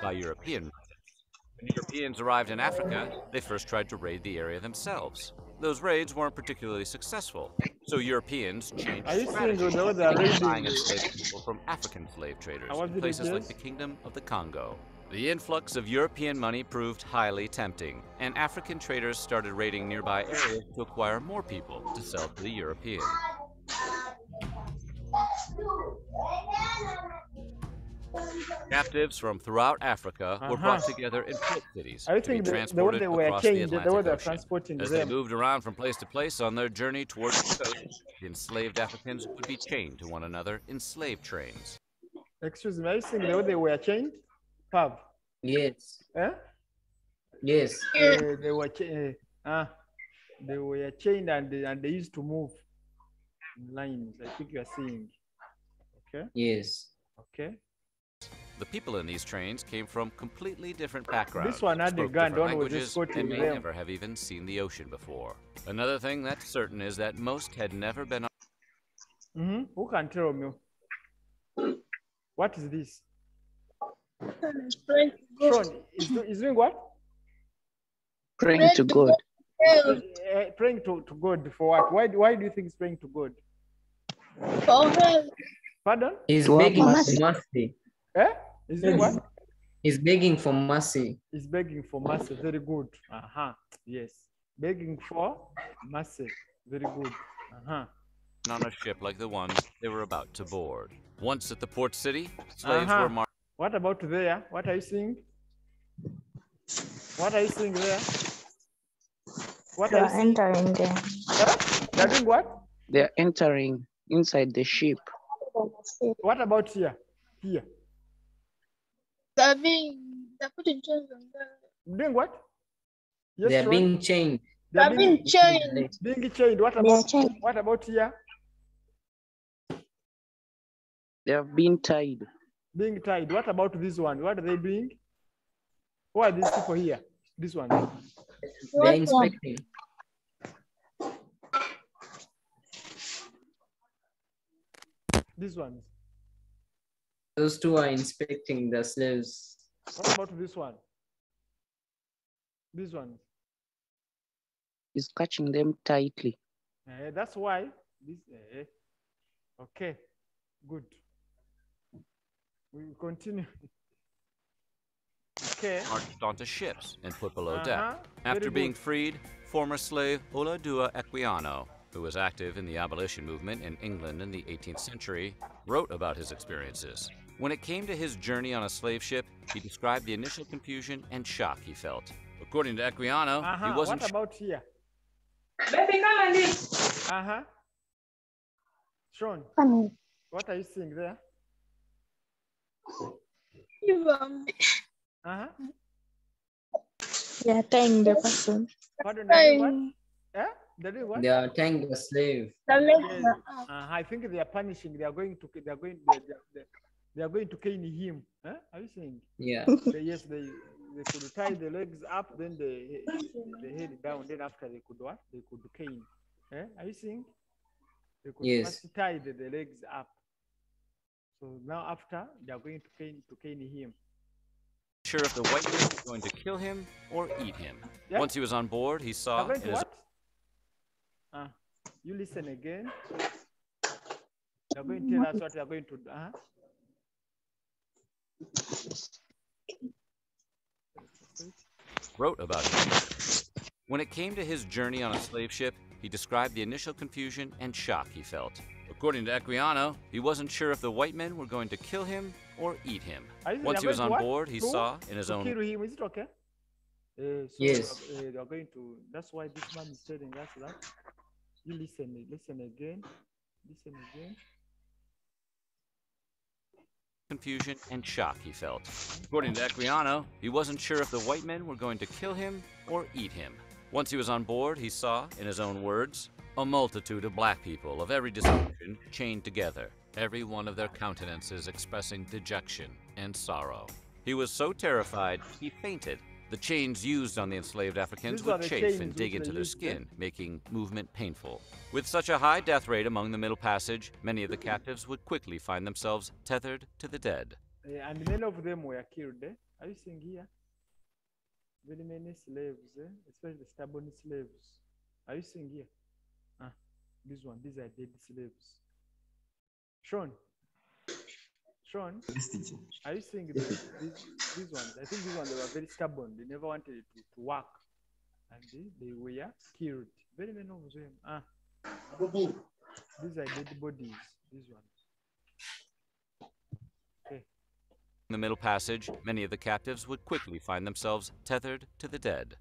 by European merchants. When Europeans arrived in Africa, they first tried to raid the area themselves. Those raids weren't particularly successful, so Europeans changed Are you saying strategy, they were raiding buying enslaved people from African slave traders our in places like villages? the Kingdom of the Congo. The influx of European money proved highly tempting, and African traders started raiding nearby areas to acquire more people to sell to the Europeans. Captives from throughout Africa were brought together in port cities I to be think transported they were across the chained, they Atlantic were Ocean. transporting As they them. moved around from place to place on their journey towards the coast, the enslaved Africans would be chained to one another in slave trains. Excuse me, I think they were chained? Pav? Yes. Eh? Yes. They were chained and they used to move in lines. I think you are seeing. Okay? Yes. Okay. The people in these trains came from completely different backgrounds. This one had a spoke gun, different one was languages, escorting and may them. never have even seen the ocean before. Another thing that's certain is that most had never been on Who can tell me? What is this? Sean, is doing what? Praying to God. Praying to God for what? Why do you think he's praying to God? Pardon? He's To have begging for mercy. mercy. Eh? Is doing what? He's begging for mercy. He's begging for mercy. Very good. Yes. Begging for mercy. Very good. on a ship like the one they were about to board. Once at the port city, slaves were marched. What about there? What are you seeing? What are you seeing there? What They are you are seeing? entering there. They're doing what? They're entering inside the ship. What about here? Here. They're putting chains on them. Doing what? Yes, They're Sean? being chained. They're They're being chained. being chained. What They are about chained. what about here? They have been tied. Being tied. What about this one? What are they doing? Who are these people here? This one. They're What one? inspecting. This one. Those two are inspecting the slaves. What about this one? This one. He's catching them tightly. That's why this. Okay, good. We will continue. Okay. marched onto ships and put below deck. Very After being good. freed, former slave Oladua Equiano, who was active in the abolition movement in England in the 18th century, wrote about his experiences. When it came to his journey on a slave ship, he described the initial confusion and shock he felt. According to Equiano, he wasn't What about here? Sean, Funny. what are you seeing there? They are tying the person. Pardon, they're doing what? They're doing what? They are tying the slave. The legs Yes. are up. I think they are punishing. They are going to cane him. Are you seeing? Yeah. Yes, they could tie the legs up, then the head down. Then after they could what? They could cane. Are you seeing? They could Yes. first tie the legs up. So now after they are going to cane him. sure if the white man was going to kill him or eat him. Yeah. Once he was on board, he They saw are going in to his what? You listen again. They are going to tell us what they are going to do. wrote about it. When it came to his journey on a slave ship, he described the initial confusion and shock he felt. According to Equiano, he wasn't sure if the white men were going to kill him or eat him. Once he was on board, he saw in his own... kill him. Is it okay? Yes. They are going to. That's why this man is telling us that. You listen again. Listen again. confusion and shock he felt. According to Equiano, he wasn't sure if the white men were going to kill him or eat him. Once he was on board, he saw, in his own words, a multitude of black people of every description chained together, every one of their countenances expressing dejection and sorrow. He was so terrified, he fainted. The chains used on the enslaved Africans These are would the chafe chains and dig which into they their used, yeah? skin, making movement painful. With such a high death rate among the Middle Passage, many of the captives would quickly find themselves tethered to the dead. And many of them were killed. Are you seeing here? Very many slaves, especially stubborn slaves. Are you seeing here? This one, these are dead slaves. Sean, Yes, teacher. are you seeing these ones? I think these ones, they were very stubborn. They never wanted to work. And they were killed. Very many of them. These are dead bodies, these ones. Okay. In the Middle Passage, many of the captives would quickly find themselves tethered to the dead.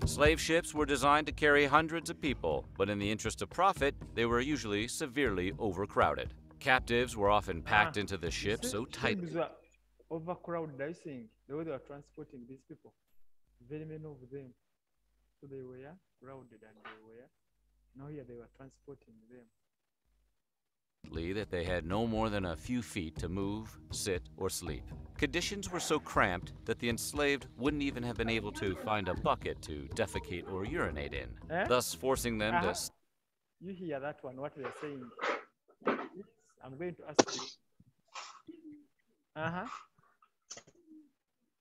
Slave ships were designed to carry hundreds of people, but in the interest of profit, they were usually severely overcrowded. Captives were often packed into the ship so tightly. Ships were overcrowded, I think, the way they were transporting these people. Very many of them. So they were crowded and they were, now here they were transporting them. That they had no more than a few feet to move, sit, or sleep. Conditions were so cramped that the enslaved wouldn't even have been able to find a bucket to defecate or urinate in, thus forcing them to You hear that one, what they're saying? Yes, I'm going to ask you.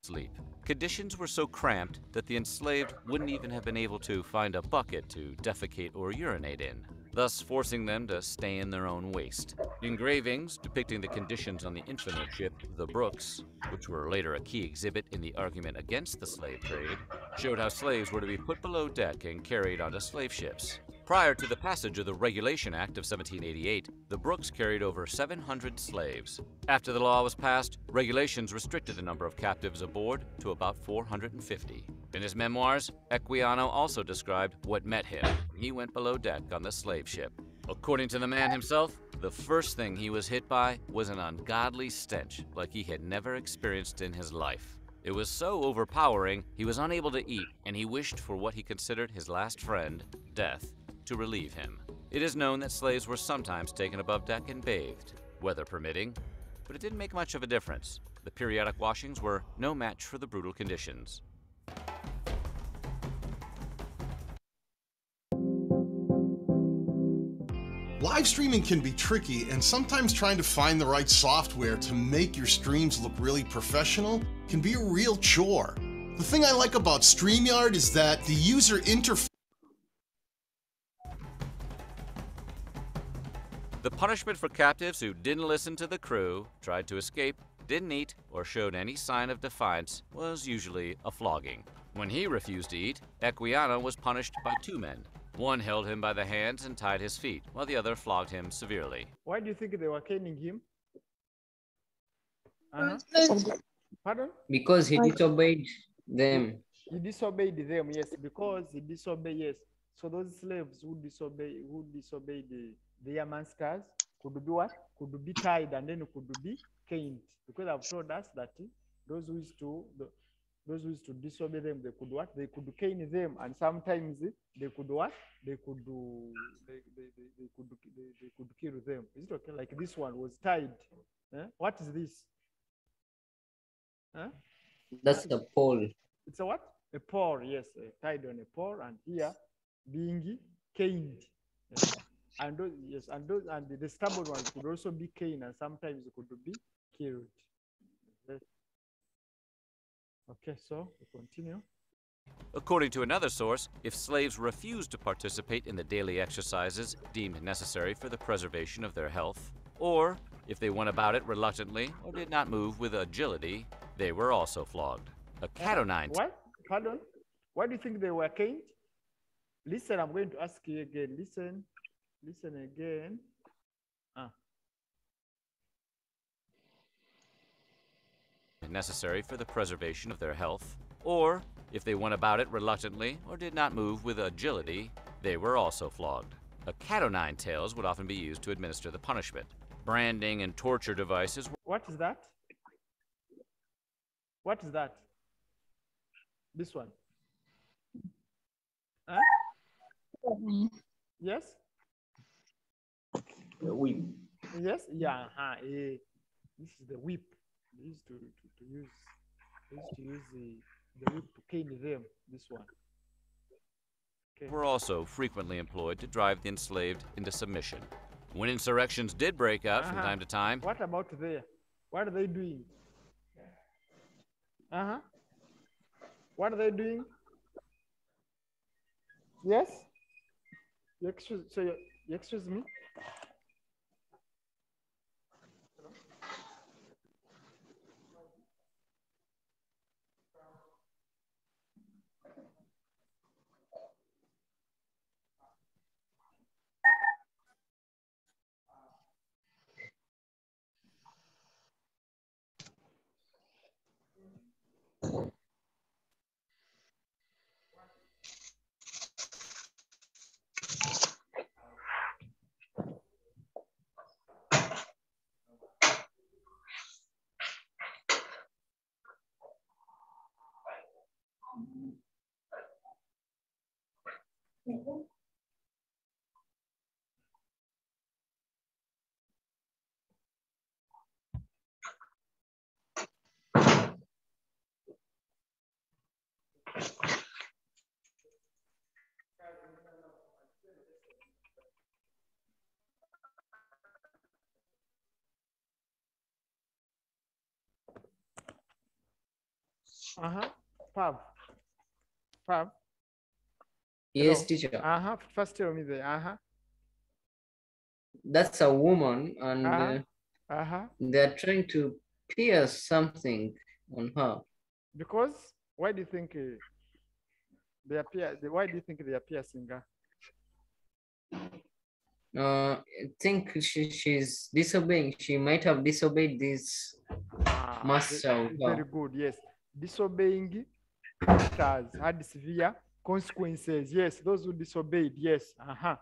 sleep. Conditions were so cramped that the enslaved wouldn't even have been able to find a bucket to defecate or urinate in, thus forcing them to stay in their own waste. Engravings depicting the conditions on the infamous ship, the Brooks, which were later a key exhibit in the argument against the slave trade, showed how slaves were to be put below deck and carried onto slave ships. Prior to the passage of the Regulation Act of 1788, the Brooks carried over 700 slaves. After the law was passed, regulations restricted the number of captives aboard to about 450. In his memoirs, Equiano also described what met him when he went below deck on the slave ship. According to the man himself, the first thing he was hit by was an ungodly stench like he had never experienced in his life. It was so overpowering, he was unable to eat, and he wished for what he considered his last friend, death, to relieve him. It is known that slaves were sometimes taken above deck and bathed, weather permitting, but it didn't make much of a difference. The periodic washings were no match for the brutal conditions. Live streaming can be tricky, and sometimes trying to find the right software to make your streams look really professional can be a real chore. The thing I like about StreamYard is that the user interface. The punishment for captives who didn't listen to the crew, tried to escape, didn't eat, or showed any sign of defiance was usually a flogging. When he refused to eat, Equiano was punished by two men. One held him by the hands and tied his feet, while the other flogged him severely. Why do you think they were caning him? Pardon? Because he disobeyed them. He disobeyed them, yes, because he disobeyed, yes. So those slaves who disobeyed their masters could be what? Could be tied and then could be caned. Because I've told us that those who used to disobey them, they could what? They could cane them, and sometimes they could what? They could kill them. Is it okay? Like this one was tied. What is this? That's the pole. It's a what? A pole, yes, tied on a pole, and here being caned. And those, yes, and the stubborn ones could also be caned, and sometimes it could be killed. Okay, so we continue. According to another source, if slaves refused to participate in the daily exercises deemed necessary for the preservation of their health, or if they went about it reluctantly or did not move with agility, they were also flogged. A cat o' nine. What? Pardon? Why do you think they were caned? Listen, I'm going to ask you again. Listen again. Necessary for the preservation of their health, or if they went about it reluctantly or did not move with agility, they were also flogged. A cat o' nine tails would often be used to administer the punishment. Branding and torture devices. What is that? What is that? This one. Yes? The whip. Yes? Yeah. This is the whip. They used to use the whip to cane them. This one. Okay. Were also frequently employed to drive the enslaved into submission. When insurrections did break out from Uh-huh. time to time, What about there? What are they doing? Uh-huh. What are they doing? Yes? You excuse me? Uh-huh. Pav. Yes, Hello? teacher. Uh-huh. First tell me the uh-huh. That's a woman, and Uh-huh. Uh-huh. they're trying to pierce something on her. Because why do you think why do you think they are piercing her? I think she's disobeying. She might have disobeyed this master of Very her. good, yes. Disobeying has had severe consequences. Yes, those who disobeyed, yes. Uh-huh.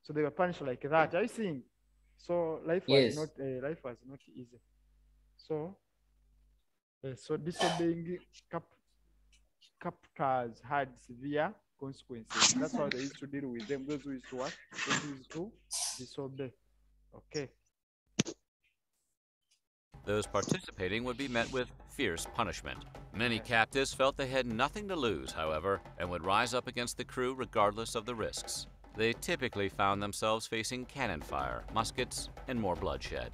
So they were punished like that. Are you seeing? So life was Yes. not easy. So disobeying captors had severe consequences. That's how they used to deal with them. Those who used to what? Those who used to disobey. Okay. those participating would be met with fierce punishment. Many captives felt they had nothing to lose, however, and would rise up against the crew regardless of the risks. They typically found themselves facing cannon fire, muskets, and more bloodshed.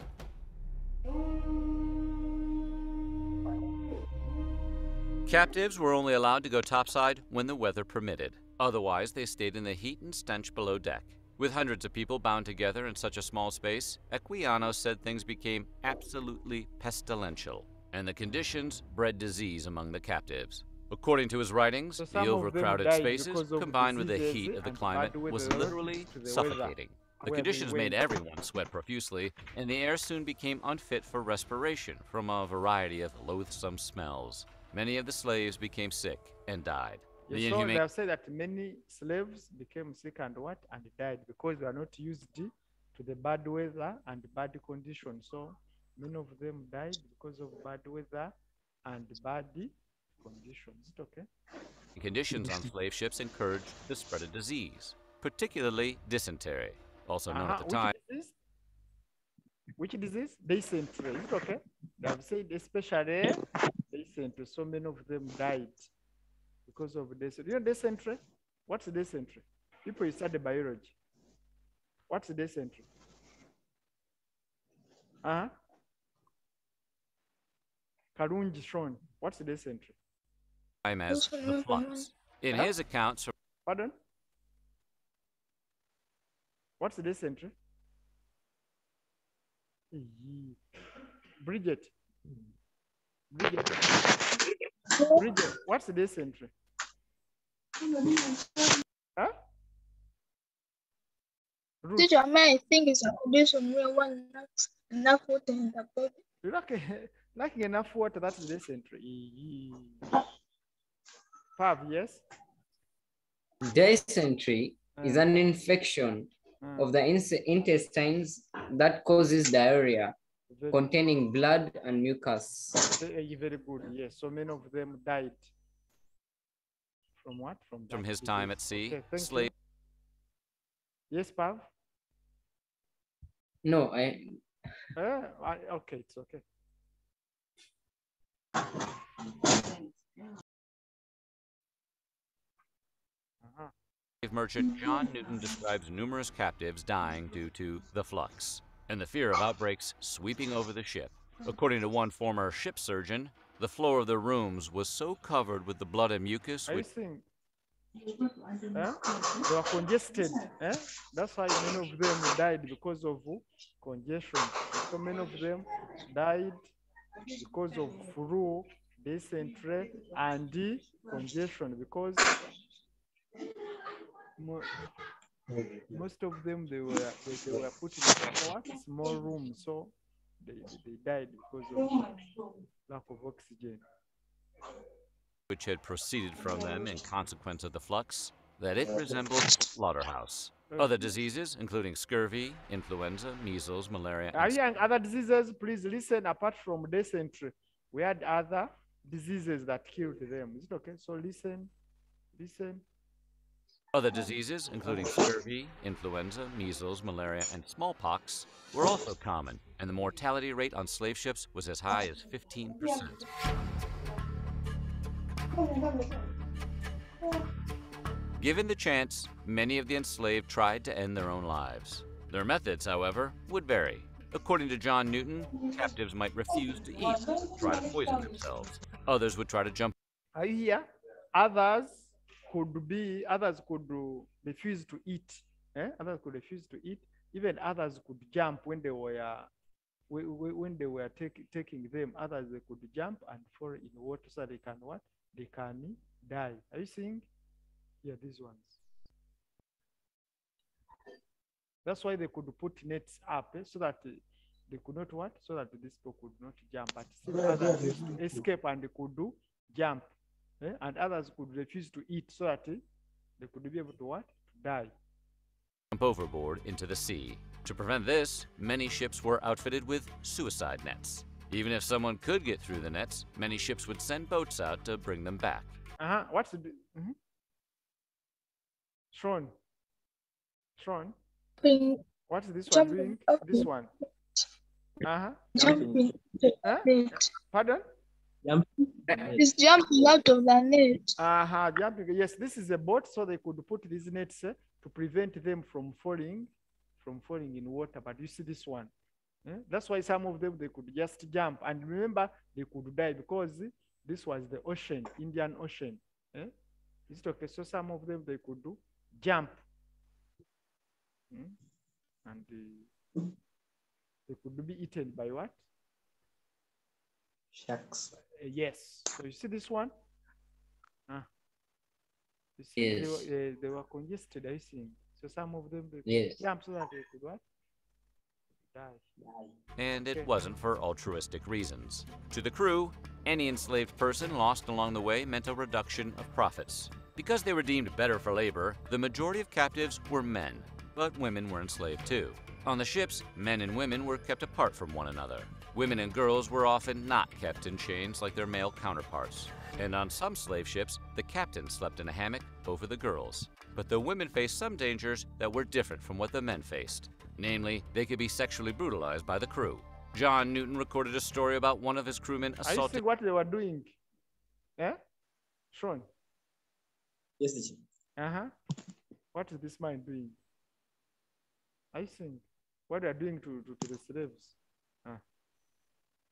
Captives were only allowed to go topside when the weather permitted. Otherwise, they stayed in the heat and stench below deck. With hundreds of people bound together in such a small space, Equiano said things became absolutely pestilential, and the conditions bred disease among the captives. According to his writings, So the some of them overcrowded died spaces, because of combined with the diseases heat of the and climate, bad weather was related literally to the weather suffocating. The where they conditions made went. everyone sweat profusely, and the air soon became unfit for respiration from a variety of loathsome smells. Many of the slaves became sick and died. The Yes, so inhumane they have said that many slaves became sick and died because they are not used to the bad weather and bad conditions. So many of them died because of bad weather and bad conditions. Is it okay? conditions on slave ships encouraged the spread of disease, particularly dysentery, also known at the time. Which disease? Dysentery. Is it okay? They have said especially dysentery. So many of them died because of dysentery. You know dysentery? What's dysentery? People study biology. What's dysentery? Karunji Shon. What's dysentery? Time as the flux. In his accounts, Pardon? What's dysentery? Bridget. Bridget, what's dysentery? Huh? Ruth, Teacher, I think it's a condition where one lacks enough water in the body. you lacking enough water, that's dysentery. Pav, yes? Dysentery is an infection of the intestines that causes diarrhea containing blood and mucus. Very good, yes. So many of them died. From what? From his time at sea, okay, slave. Yes, Pav? No, okay, it's okay. merchant John Newton describes numerous captives dying due to the flux and the fear of outbreaks sweeping over the ship. According to one former ship surgeon, the floor of the rooms was so covered with the blood and mucus Are you which seeing? They were congested. That's why many of them died because of congestion. So many of them died because of flu, dysentery, and congestion. Because most of them they were put in small rooms, so they died because of lack of oxygen. which had proceeded from them in consequence of the flux, that it resembled a slaughterhouse. Other diseases, including scurvy, influenza, measles, malaria, Are and you young? Other diseases, please listen. Apart from dysentery, we had other diseases that killed them. Is it okay? So listen. other diseases, including scurvy, influenza, measles, malaria, and smallpox, were also common, and the mortality rate on slave ships was as high as 15%. Given the chance, many of the enslaved tried to end their own lives. Their methods, however, would vary. According to John Newton, captives might refuse to eat, try to poison themselves. Others would try to jump Are you here? Others could refuse to eat. Others could refuse to eat. Even others could jump when they were taking them. Others they could jump and fall in water so they can what? They can die. Are you seeing? Yeah, these ones. That's why they could put nets up so that they could not what? So that these people could not jump. But still others used to escape and they could jump. And others could refuse to eat so that they could be able to what? To die. overboard into the sea. To prevent this, many ships were outfitted with suicide nets. Even if someone could get through the nets, many ships would send boats out to bring them back. What's the Sean? What's this one doing? This one. Jumping. Pardon? It's jumping out of the net. Jumping. Yes, this is a boat, so they could put these nets to prevent them from falling in water. But you see this one. That's why some of them they could just jump. And remember, they could die because this was the ocean, Indian Ocean. Is it okay? So some of them they could jump. And they could be eaten by what? Sharks. Yes. So you see this one? You see Yes. they were congested, I think. So some of them they could Yes. jump so that they could what? Die. And it wasn't for altruistic reasons. To the crew, any enslaved person lost along the way meant a reduction of profits. Because they were deemed better for labor, the majority of captives were men, but women were enslaved too. On the ships, men and women were kept apart from one another. Women and girls were often not kept in chains like their male counterparts. And on some slave ships, the captain slept in a hammock over the girls. But the women faced some dangers that were different from what the men faced. Namely, they could be sexually brutalized by the crew. John Newton recorded a story about one of his crewmen Are you assaulted. seeing what they were doing? Sean? Yes, teacher. What is this man doing? I think what they are doing to the slaves.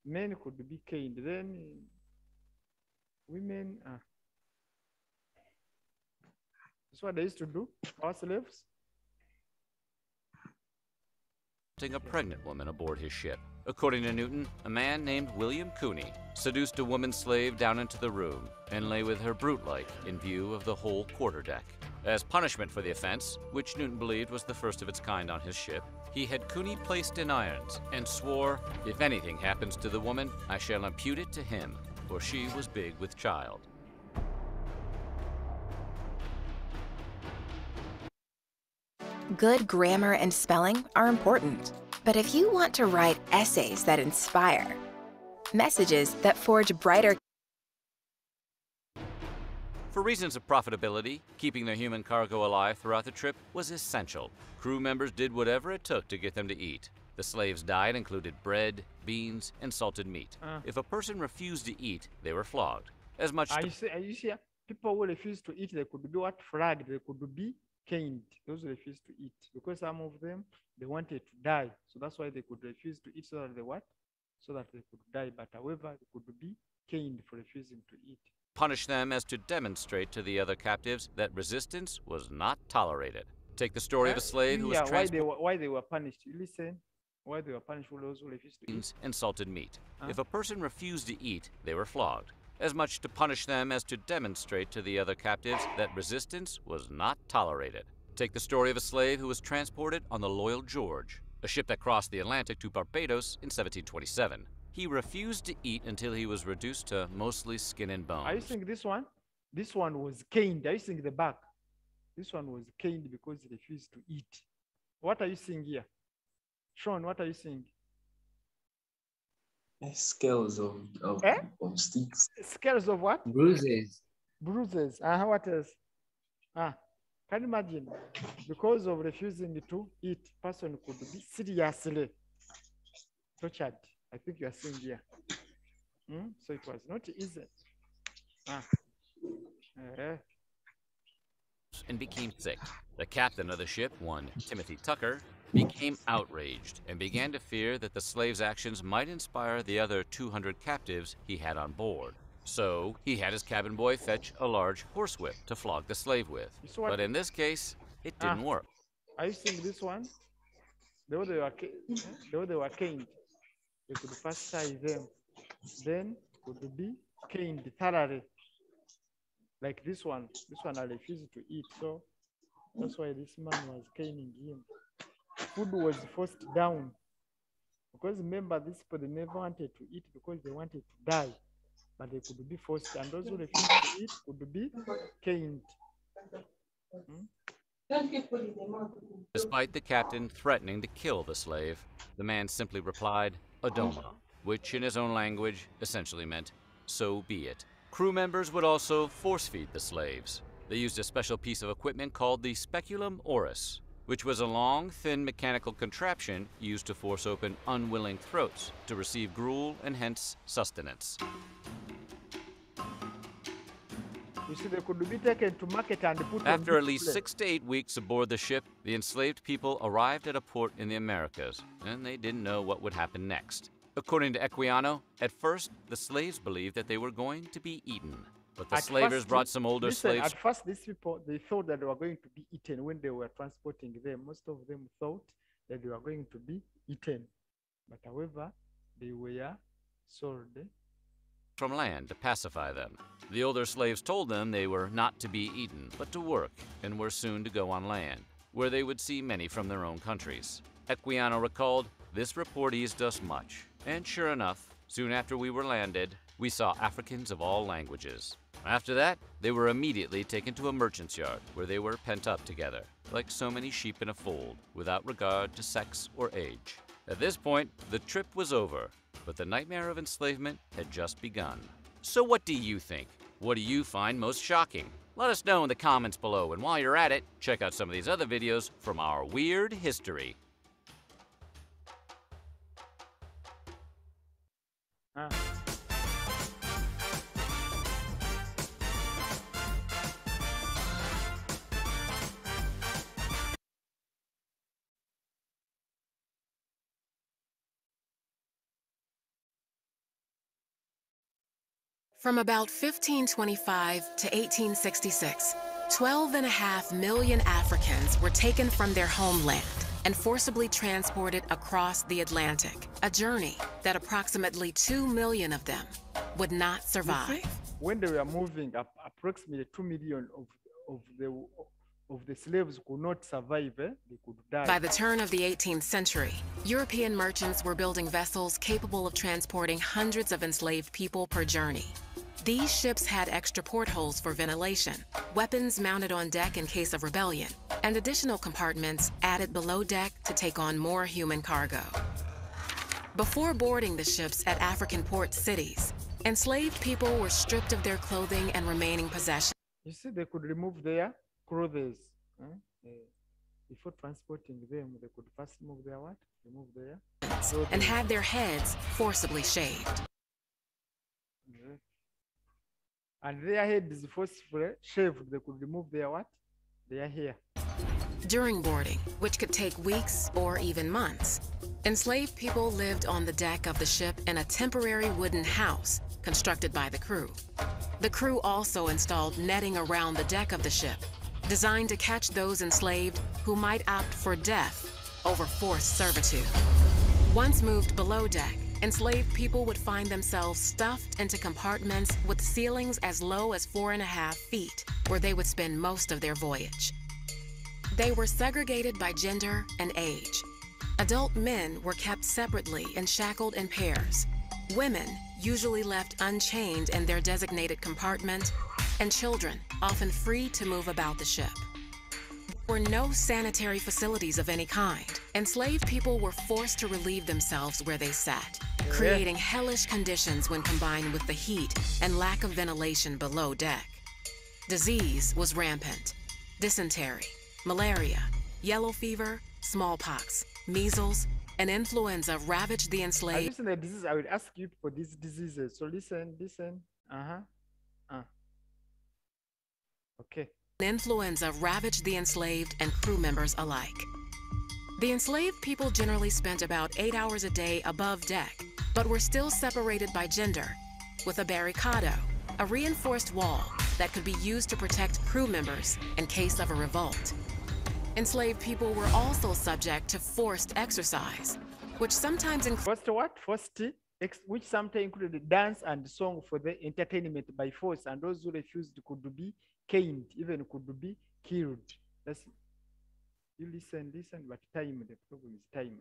Men could be caned, then women. That's what they used to do, our slaves. A pregnant woman aboard his ship. According to Newton, a man named William Cooney seduced a woman slave down into the room and lay with her brute-like in view of the whole quarterdeck. As punishment for the offense, which Newton believed was the first of its kind on his ship, he had Cooney placed in irons and swore, "If anything happens to the woman, I shall impute it to him, for she was big with child." Good grammar and spelling are important, but if you want to write essays that inspire, messages that forge brighter. For reasons of profitability, keeping the human cargo alive throughout the trip was essential. Crew members did whatever it took to get them to eat. The slaves' diet included bread, beans, and salted meat. If a person refused to eat, they were flogged. As much You see, people who refuse to eat, they could be what? Flagged. They could be caned. Those who refused to eat, because some of them, they wanted to die. So that's why they could refuse to eat, so that they what? So that they could die. But however, they could be caned for refusing to eat. Punish them as to demonstrate to the other captives that resistance was not tolerated. Take the story of a slave who was transported. Why they were punished. You listen. Why they were punished for those who refused to eat. And salted meat. If a person refused to eat, they were flogged, as much to punish them as to demonstrate to the other captives that resistance was not tolerated. Take the story of a slave who was transported on the Loyal George, a ship that crossed the Atlantic to Barbados in 1727. He refused to eat until he was reduced to mostly skin and bones. Are you seeing this one? This one was caned. Are you seeing the back? This one was caned because he refused to eat. What are you seeing here? Sean, what are you seeing? Scales of sticks. Scales of what? Bruises. Bruises. What else? Can you imagine? Because of refusing to eat, person could be seriously tortured. I think you are seeing here. So it was not easy. And became sick. The captain of the ship, one Timothy Tucker, became outraged and began to fear that the slave's actions might inspire the other 200 captives he had on board. So he had his cabin boy fetch a large horsewhip to flog the slave with. But in this case, it didn't work. Are you seeing this one? They were caned. They could first tie them, then could be caned thoroughly. Like this one. This one I refused to eat, so that's why this man was caning him. Food was forced down. Because remember, these people, they never wanted to eat because they wanted to die. But they could be forced, and those who refused to eat could be caned. Despite the captain threatening to kill the slave, the man simply replied, "Adoma," which in his own language essentially meant, "So be it." Crew members would also force-feed the slaves. They used a special piece of equipment called the speculum oris, which was a long, thin mechanical contraption used to force open unwilling throats to receive gruel and hence sustenance. You see, they could be taken to market and put After at least 6 to 8 weeks aboard the ship, the enslaved people arrived at a port in the Americas, and they didn't know what would happen next. According to Equiano, at first, the slaves believed that they were going to be eaten. But the slavers brought some older slaves. At first, these people, they thought that they were going to be eaten when they were transporting them. Most of them thought that they were going to be eaten. But however, they were sold from land to pacify them. The older slaves told them they were not to be eaten, but to work, and were soon to go on land, where they would see many from their own countries. Equiano recalled, "This report eased us much, and sure enough, soon after we were landed, we saw Africans of all languages. After that, they were immediately taken to a merchant's yard, where they were pent up together, like so many sheep in a fold, without regard to sex or age." At this point, the trip was over, but the nightmare of enslavement had just begun. So what do you think? What do you find most shocking? Let us know in the comments below, and while you're at it, check out some of these other videos from our weird history. From about 1525 to 1866, 12.5 million Africans were taken from their homeland and forcibly transported across the Atlantic, a journey that approximately 2 million of them would not survive. When they were moving, approximately 2 million of the slaves could not survive, they could die. By the turn of the 18th century, European merchants were building vessels capable of transporting hundreds of enslaved people per journey. These ships had extra portholes for ventilation, weapons mounted on deck in case of rebellion, and additional compartments added below deck to take on more human cargo. Before boarding the ships at African port cities, enslaved people were stripped of their clothing and remaining possessions. You see, they could remove their clothes. Before transporting them, they could first remove their what? Remove their clothes. And had their heads forcibly shaved. And their heads forcibly shaved, they could remove their what? Their hair. During boarding, which could take weeks or even months, enslaved people lived on the deck of the ship in a temporary wooden house constructed by the crew. The crew also installed netting around the deck of the ship, designed to catch those enslaved who might opt for death over forced servitude. Once moved below deck, enslaved people would find themselves stuffed into compartments with ceilings as low as 4.5 feet, where they would spend most of their voyage. They were segregated by gender and age. Adult men were kept separately and shackled in pairs. Women usually left unchained in their designated compartment, and children often free to move about the ship. There were no sanitary facilities of any kind. Enslaved people were forced to relieve themselves where they sat, creating hellish conditions when combined with the heat and lack of ventilation below deck. Disease was rampant. Dysentery, malaria, yellow fever, smallpox, measles, and influenza ravaged the enslaved. Listen to disease. I will ask you for these diseases. So listen. Okay. Influenza ravaged the enslaved and crew members alike. The enslaved people generally spent about 8 hours a day above deck, but were still separated by gender, with a barricado, a reinforced wall that could be used to protect crew members in case of a revolt. Enslaved people were also subject to forced exercise, which sometimes included which sometimes included dance and song for the entertainment by force, and those who refused could be caned, even could be killed. You listen, but time, the problem is time.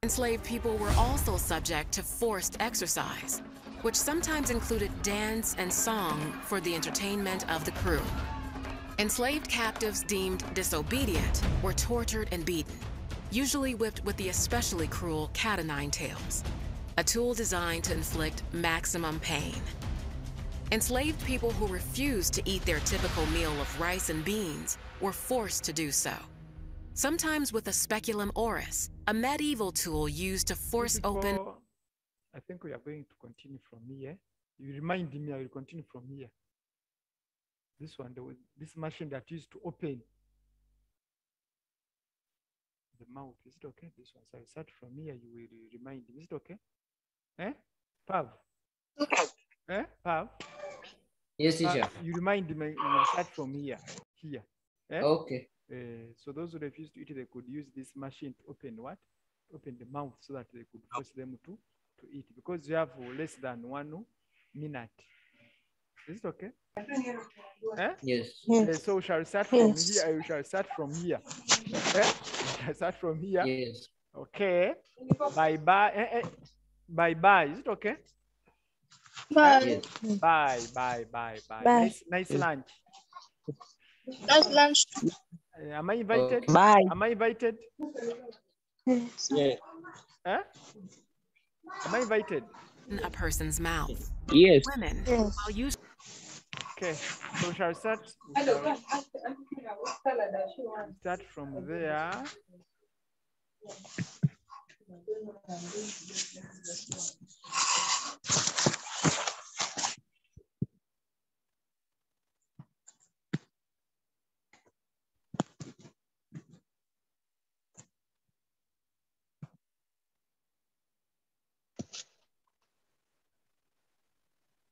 Enslaved people were also subject to forced exercise, which sometimes included dance and song for the entertainment of the crew. Enslaved captives deemed disobedient were tortured and beaten, usually whipped with the especially cruel cat-o'-nine tails, a tool designed to inflict maximum pain. Enslaved people who refused to eat their typical meal of rice and beans were forced to do so, sometimes with a speculum oris, a medieval tool used to force open. I think we are going to continue from here. You remind me, I will continue from here. This one, this machine that used to open the mouth. Is it okay? This one. So I start from here. You will remind me. Is it okay? Pav? Pav? Yes, teacher. You remind me. You start from here. Okay. So those who refuse to eat, they could use this machine to open what? Open the mouth so that they could force them to eat, because you have less than 1 minute. Is it okay? Yes. So we shall start from here. We shall start from here. We shall start from here. Yes. Okay. Bye-bye. Bye-bye. Is it okay? Bye. Bye. Bye. Nice lunch. Nice lunch. Am I invited? Bye. Am I invited? Yeah. Am I invited? In a person's mouth. Yes. Women, Yes. while you Okay. So we shall start. Start from there.